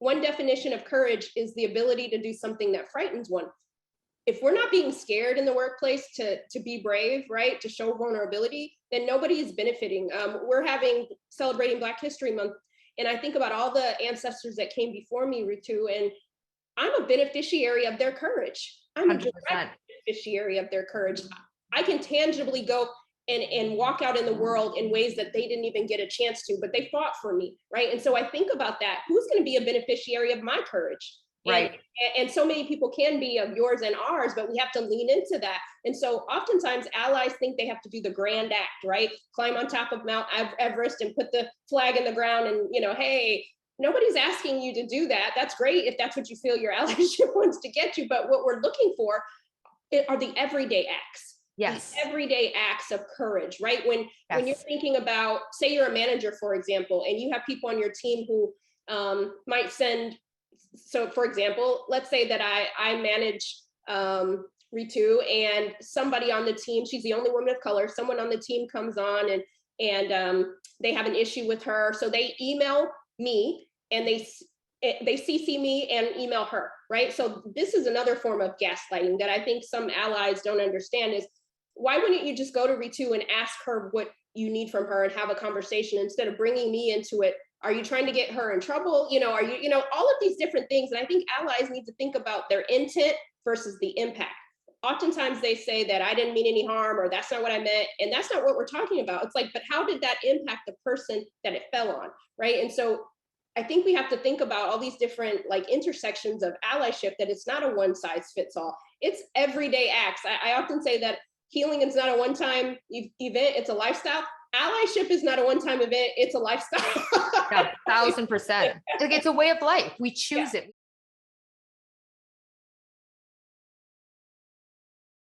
one definition of courage is the ability to do something that frightens one. If we're not being scared in the workplace to be brave, right, to show vulnerability, then nobody is benefiting. We're celebrating Black History Month, and I think about all the ancestors that came before me, Ritu, and I'm a beneficiary of their courage. I'm a 100%. direct beneficiary of their courage. I can tangibly go and walk out in the world in ways that they didn't even get a chance to, but they fought for me, right? And so I think about that. Who's going to be a beneficiary of my courage? Right. And so many people can be of yours and ours, but we have to lean into that. And so oftentimes allies think they have to do the grand act, right? Climb on top of Mount Everest and put the flag in the ground and, hey, nobody's asking you to do that. That's great if that's what you feel your allyship wants to get you. But what we're looking for are the everyday acts. Yes. The everyday acts of courage, right? When you're thinking about, say you're a manager, for example, and you have people on your team who might send, so for example, let's say that I manage Ritu, and somebody on the team, she's the only woman of color, someone on the team comes on and they have an issue with her. So they email me and they CC me and email her, right? So this is another form of gaslighting that I think some allies don't understand is, why wouldn't you just go to Ritu and ask her what you need from her and have a conversation instead of bringing me into it? Are you trying to get her in trouble? Are you, all of these different things. And I think allies need to think about their intent versus the impact. Oftentimes they say that I didn't mean any harm, or that's not what I meant. And that's not what we're talking about. It's like, but how did that impact the person that it fell on, right? And so I think we have to think about all these different intersections of allyship, that it's not a one size fits all. It's everyday acts. I often say that healing is not a one-time event, it's a lifestyle. Allyship is not a one-time event, it's a lifestyle. Yeah, 1,000%. It's a way of life. We choose it.